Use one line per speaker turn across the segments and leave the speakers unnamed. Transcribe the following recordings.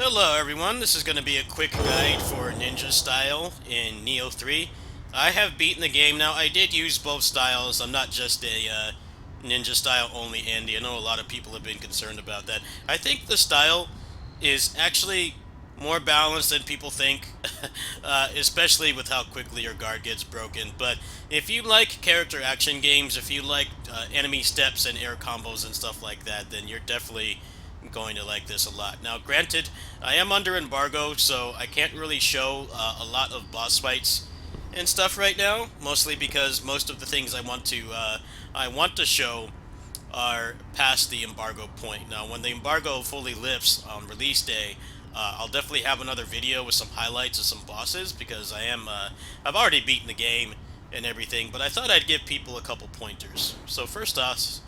Hello everyone, this is going to be a quick guide for Ninja Style in Nioh 3. I have beaten the game now. I did use both styles. I'm not just a Ninja Style only Andy. I know a lot of people have been concerned about that. I think the style is actually more balanced than people think, especially with how quickly your guard gets broken. But if you like character action games, if you like enemy steps and air combos and stuff like that, then you're definitely going to like this a lot. Now, granted, I am under embargo, so I can't really show a lot of boss fights and stuff right now, mostly because most of the things I want to show are past the embargo point. Now, when the embargo fully lifts on release day, I'll definitely have another video with some highlights of some bosses because I've already beaten the game and everything, but I thought I'd give people a couple pointers. So first off,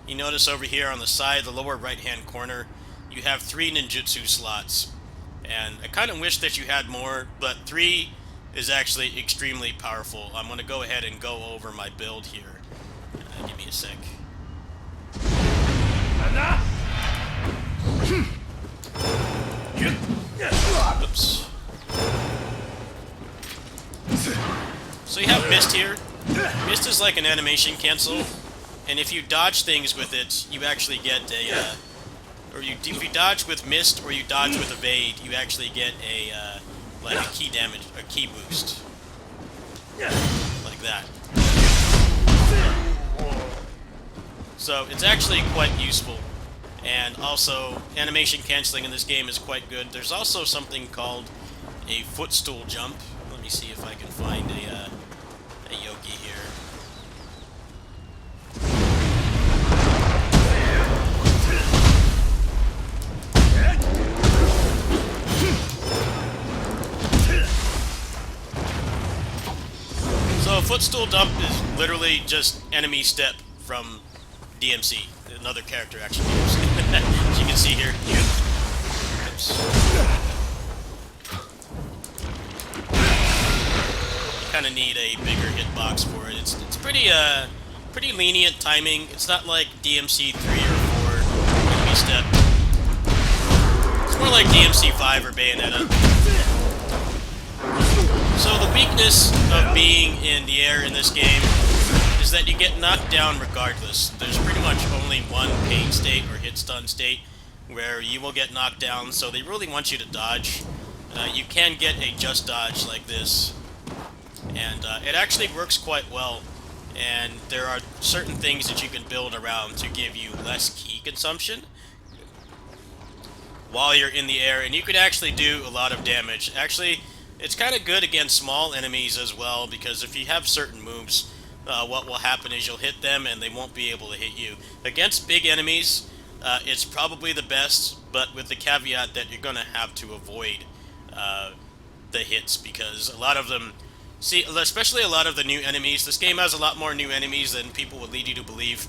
you notice over here on the side, the lower right-hand corner, you have 3 ninjutsu slots. And I kind of wish that you had more, but 3 is actually extremely powerful. I'm going to go ahead and go over my build here. Give me a sec. Oops. So you have Mist here. Mist is like an animation cancel. And if you dodge things with it, you actually get a, if you dodge with Mist or you dodge with Evade, you actually get a, like a key damage, a key boost. Like that. So it's actually quite useful. And also, animation canceling in this game is quite good. There's also something called a footstool jump. Let me see if I can find a Yogi here. So a footstool dump is literally just enemy step from DMC, another character action games. As you can see here. Oops. You kind of need a bigger hitbox for it. It's pretty lenient timing. It's not like DMC 3 or 4 enemy step. It's more like DMC 5 or Bayonetta. So the weakness of being in the air in this game is that you get knocked down regardless. There's pretty much only one pain state or hit stun state where you will get knocked down, so they really want you to dodge. You can get a just dodge like this, and it actually works quite well. And there are certain things that you can build around to give you less ki consumption while you're in the air, and you can actually do a lot of damage. Actually, it's kind of good against small enemies as well, because if you have certain moves, what will happen is you'll hit them and they won't be able to hit you. Against big enemies, it's probably the best, but with the caveat that you're going to have to avoid the hits, because a lot of them, especially a lot of the new enemies, this game has a lot more new enemies than people would lead you to believe.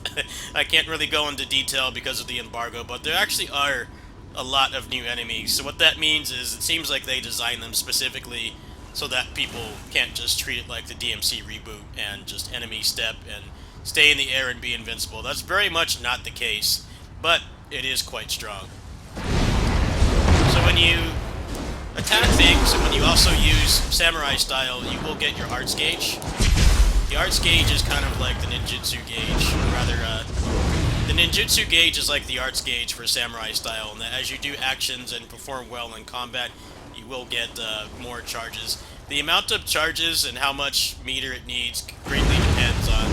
I can't really go into detail because of the embargo, but there actually are a lot of new enemies. So what that means is it seems like they designed them specifically so that people can't just treat it like the DMC reboot and just enemy step and stay in the air and be invincible. That's very much not the case, but it is quite strong. So when you attack things and when you also use samurai style, you will get your arts gauge. The arts gauge is kind of like the ninjutsu gauge, or rather, the ninjutsu gauge is like the arts gauge for samurai style, and that as you do actions and perform well in combat, you will get more charges. The amount of charges and how much meter it needs greatly depends on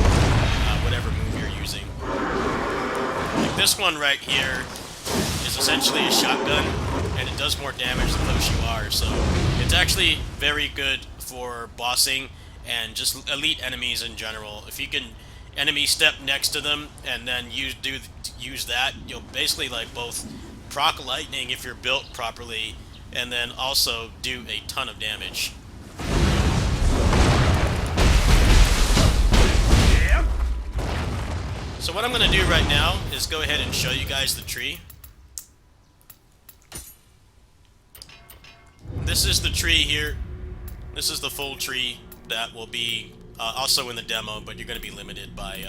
whatever move you're using. Like this one right here is essentially a shotgun, and it does more damage the closer you are, so it's actually very good for bossing and just elite enemies in general. If you can enemy step next to them and then use that, you'll basically like both proc lightning if you're built properly, and then also do a ton of damage. So what I'm going to do right now is go ahead and show you guys the tree. This is the tree here. This is the full tree that will be also in the demo, but you're going to be limited by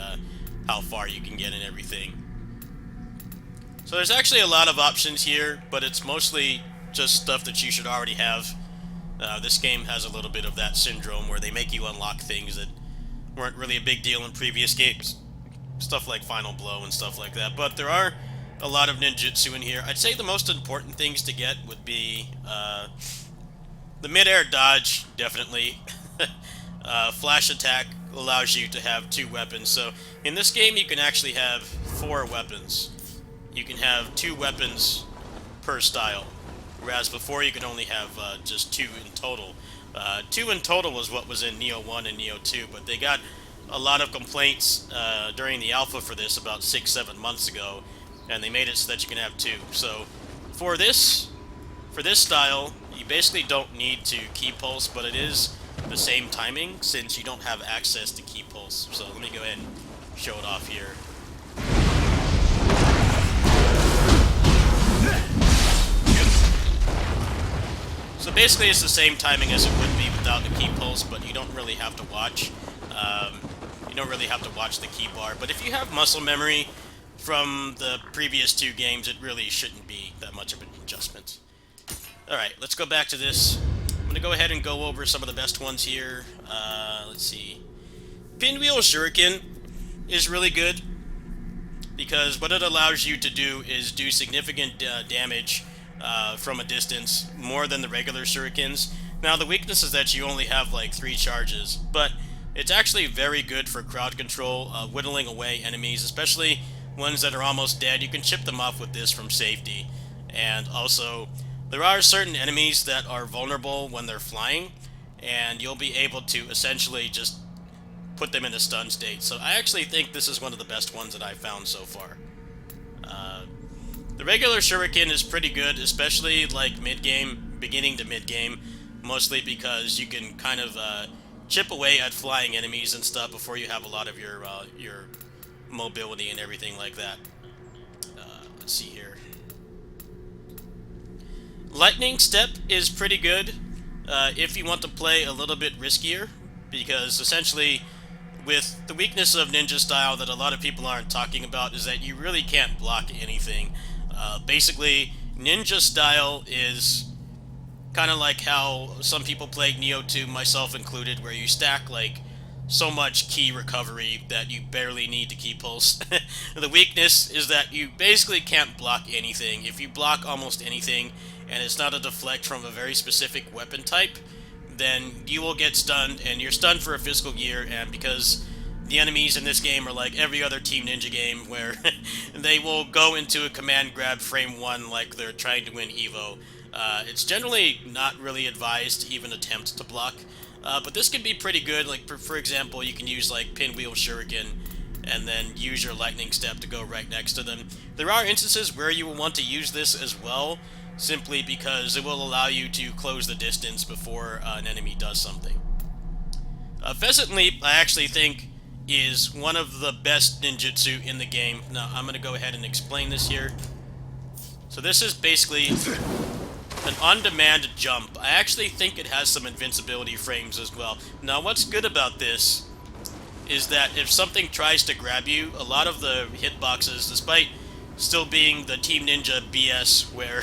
how far you can get and everything. So there's actually a lot of options here, but it's mostly just stuff that you should already have. This game has a little bit of that syndrome where they make you unlock things that weren't really a big deal in previous games. Stuff like Final Blow and stuff like that. But there are a lot of ninjutsu in here. I'd say the most important things to get would be the mid-air dodge, definitely. Flash attack allows you to have 2 weapons. So in this game you can actually have 4 weapons. You can have 2 weapons per style, whereas before you could only have just 2 in total. 2 in total was what was in Nioh 1 and Nioh 2, but they got a lot of complaints during the alpha for this about 6-7 months ago, and they made it so that you can have 2. So for this style, you basically don't need to key pulse, but it is the same timing since you don't have access to key pulse. So let me go ahead and show it off here. So basically it's the same timing as it would be without the key pulse, but you don't really have to watch. You don't really have to watch the key bar. But if you have muscle memory from the previous 2 games, it really shouldn't be that much of an adjustment. Alright, let's go back to this. I'm going to go ahead and go over some of the best ones here. Let's see. Pinwheel Shuriken is really good because what it allows you to do is do significant damage from a distance, more than the regular shurikens. Now the weakness is that you only have like 3 charges, but it's actually very good for crowd control, whittling away enemies, especially ones that are almost dead. You can chip them off with this from safety. And also, there are certain enemies that are vulnerable when they're flying, and you'll be able to essentially just put them in a stun state. So I actually think this is one of the best ones that I've found so far. The regular shuriken is pretty good, especially like mid-game, beginning to mid-game, mostly because you can kind of chip away at flying enemies and stuff before you have a lot of your mobility and everything like that. Let's see here. Lightning Step is pretty good if you want to play a little bit riskier, because essentially with the weakness of ninja style that a lot of people aren't talking about is that you really can't block anything. Basically, ninja style is kind of like how some people play Nioh 2, myself included, where you stack like so much key recovery that you barely need to key pulse. The weakness is that you basically can't block anything. If you block almost anything and it's not a deflect from a very specific weapon type, then you will get stunned, and you're stunned for a physical gear. And because the enemies in this game are like every other Team Ninja game where they will go into a command grab frame 1 like they're trying to win Evo, it's generally not really advised to even attempt to block. But this can be pretty good. Like for example, you can use like Pinwheel Shuriken and then use your Lightning Step to go right next to them. There are instances where you will want to use this as well, simply because it will allow you to close the distance before an enemy does something. Pheasant Leap, I actually think, is one of the best ninjutsu in the game. Now, I'm going to go ahead and explain this here. So this is basically an on-demand jump. I actually think it has some invincibility frames as well. Now, what's good about this is that if something tries to grab you, a lot of the hitboxes, despite still being the Team Ninja BS, where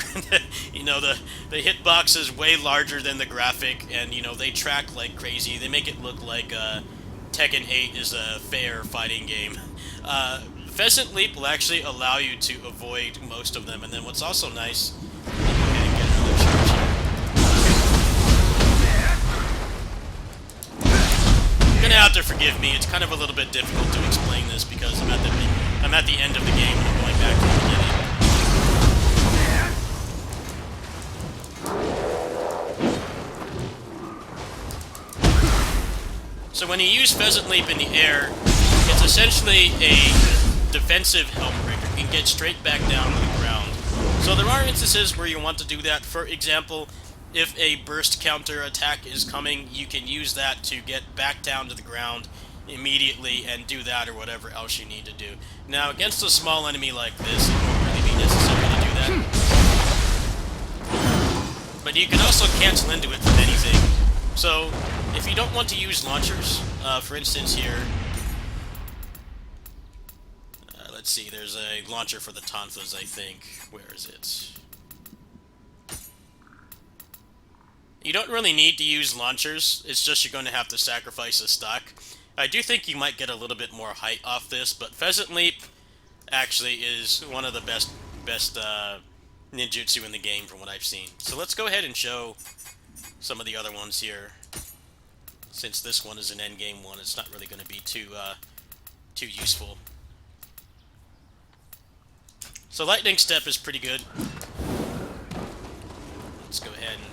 you know the hitbox is way larger than the graphic, and you know they track like crazy. They make it look like Tekken 8 is a fair fighting game. Pheasant Leap will actually allow you to avoid most of them, and then what's also nice. You're gonna have to forgive me. It's kind of a little bit difficult to explain this because I'm at the end of the game and I'm going back to the beginning. So when you use Pheasant Leap in the air, it's essentially a defensive helm breaker. You can get straight back down to the ground. So there are instances where you want to do that. For example, if a burst counter attack is coming, you can use that to get back down to the ground immediately and do that or whatever else you need to do. Now, against a small enemy like this, it won't really be necessary to do that. But you can also cancel into it with anything. So, if you don't want to use launchers, for instance here, let's see, there's a launcher for the Tonfas, I think. Where is it? You don't really need to use launchers, it's just you're going to have to sacrifice a stock. I do think you might get a little bit more height off this, but Pheasant Leap actually is one of the best ninjutsu in the game from what I've seen. So let's go ahead and show some of the other ones here. Since this one is an endgame one, it's not really going to be too useful. So Lightning Step is pretty good. Let's go ahead and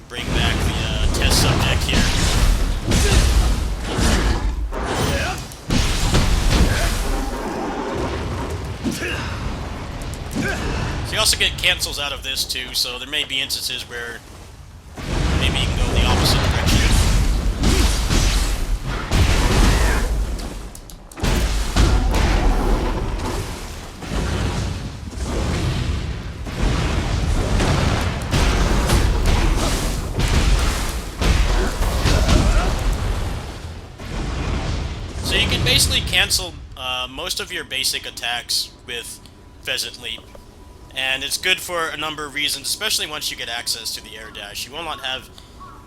bring back the test subject here. So you also get cancels out of this too, so there may be instances where maybe you can go the opposite direction. So you can basically cancel most of your basic attacks with Pheasant Leap. And it's good for a number of reasons, especially once you get access to the air dash. You will not have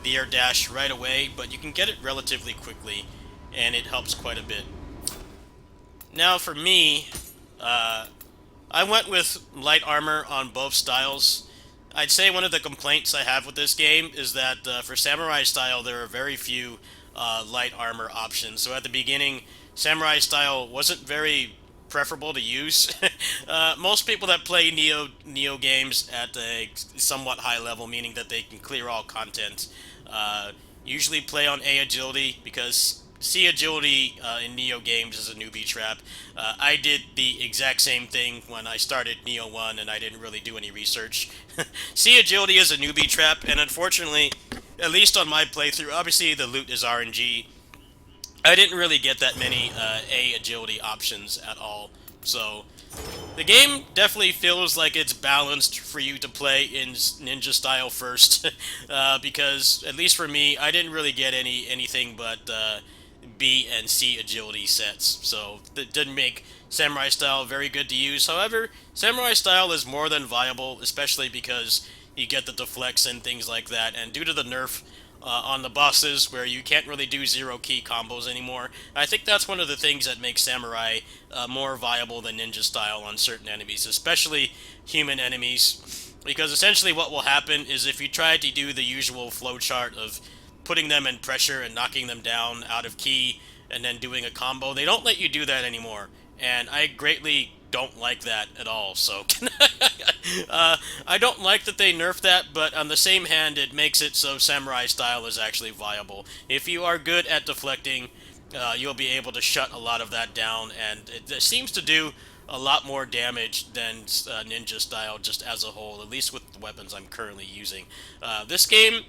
the air dash right away, but you can get it relatively quickly, and it helps quite a bit. Now for me, I went with light armor on both styles. I'd say one of the complaints I have with this game is that for Samurai style there are very few light armor options. So at the beginning, Samurai style wasn't very preferable to use. Most people that play Nioh games at a somewhat high level, meaning that they can clear all content, usually play on A agility, because C agility in Nioh games is a newbie trap. I did the exact same thing when I started Nioh 1 and I didn't really do any research. C agility is a newbie trap, and unfortunately, at least on my playthrough, obviously the loot is RNG, I didn't really get that many A agility options at all. So the game definitely feels like it's balanced for you to play in ninja style first, because at least for me, I didn't really get anything but B and C agility sets, so that didn't make Samurai style very good to use. However, Samurai style is more than viable, especially because you get the deflects and things like that, and due to the nerf on the bosses where you can't really do zero key combos anymore, I think that's one of the things that makes Samurai more viable than ninja style on certain enemies, especially human enemies, because essentially what will happen is if you try to do the usual flowchart of putting them in pressure and knocking them down out of key and then doing a combo, they don't let you do that anymore, and I greatly don't like that at all. So I don't like that they nerfed that, but on the same hand, it makes it so Samurai style is actually viable. If you are good at deflecting, you'll be able to shut a lot of that down, and it seems to do a lot more damage than ninja style just as a whole, at least with the weapons I'm currently using. This game,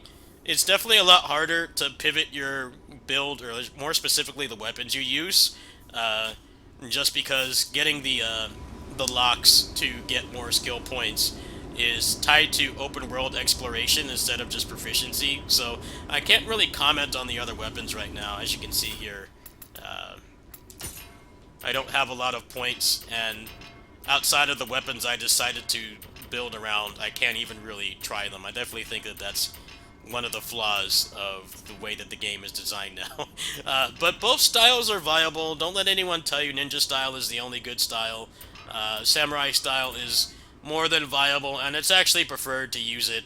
it's definitely a lot harder to pivot your build, or more specifically the weapons you use, just because getting the locks to get more skill points is tied to open world exploration instead of just proficiency. So I can't really comment on the other weapons right now. As you can see here, I don't have a lot of points, and outside of the weapons I decided to build around, I can't even really try them. I definitely think that that's one of the flaws of the way that the game is designed now. But both styles are viable. Don't let anyone tell you ninja style is the only good style. Samurai style is more than viable, and it's actually preferred to use it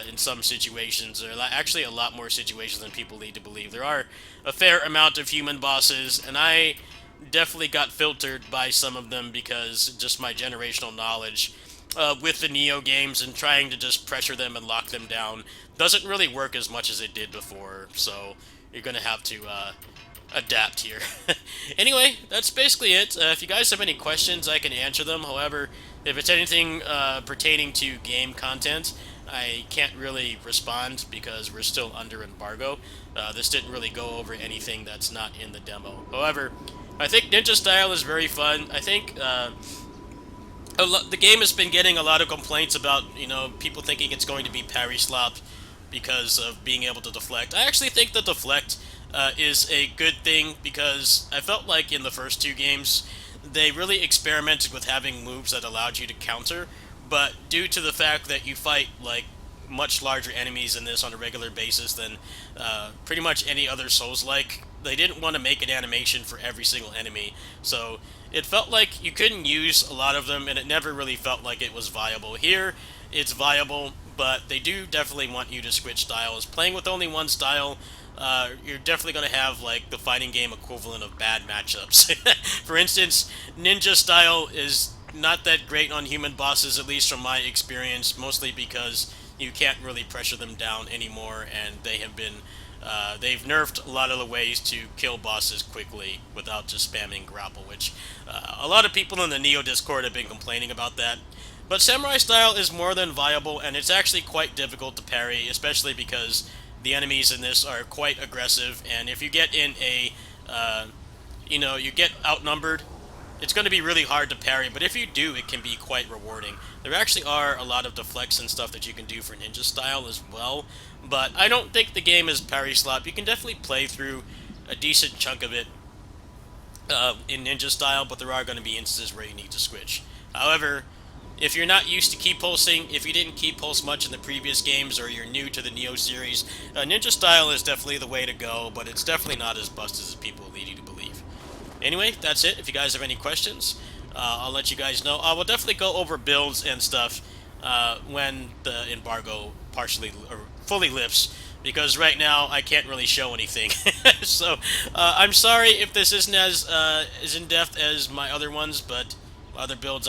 in some situations. There are actually a lot more situations than people lead to believe. There are a fair amount of human bosses, and I definitely got filtered by some of them because just my generational knowledge with the Nioh games and trying to just pressure them and lock them down doesn't really work as much as it did before, so you're going to have to adapt here. Anyway, that's basically it. If you guys have any questions, I can answer them. However, if it's anything pertaining to game content, I can't really respond because we're still under embargo. This didn't really go over anything that's not in the demo. However, I think ninja style is very fun. I think the game has been getting a lot of complaints about, people thinking it's going to be parry slopped because of being able to deflect. I actually think the deflect is a good thing, because I felt like in the first two games, they really experimented with having moves that allowed you to counter, but due to the fact that you fight like much larger enemies in this on a regular basis than pretty much any other Souls-like, they didn't want to make an animation for every single enemy, so it felt like you couldn't use a lot of them, and it never really felt like it was viable. Here, it's viable, but they do definitely want you to switch styles. Playing with only one style, you're definitely going to have like the fighting game equivalent of bad matchups. For instance, ninja style is not that great on human bosses, at least from my experience, mostly because you can't really pressure them down anymore, and they've nerfed a lot of the ways to kill bosses quickly without just spamming grapple, which a lot of people in the Nioh Discord have been complaining about that. But Samurai style is more than viable, and it's actually quite difficult to parry, especially because the enemies in this are quite aggressive, and if you get in a, you get outnumbered, it's going to be really hard to parry, but if you do, it can be quite rewarding. There actually are a lot of deflects and stuff that you can do for ninja style as well, but I don't think the game is parry slop. You can definitely play through a decent chunk of it in ninja style, but there are going to be instances where you need to switch. However, if you're not used to key pulsing, if you didn't key pulse much in the previous games, or you're new to the Nioh series, ninja style is definitely the way to go, but it's definitely not as busted as people lead you to believe. Anyway, that's it. If you guys have any questions, I'll let you guys know. I will definitely go over builds and stuff when the embargo partially or fully lifts, because right now I can't really show anything. So I'm sorry if this isn't as in depth as my other ones, but other build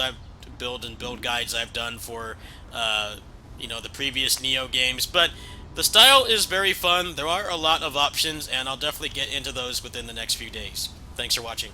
guides I've done for the previous Nioh games. But the style is very fun. There are a lot of options, and I'll definitely get into those within the next few days. Thanks for watching.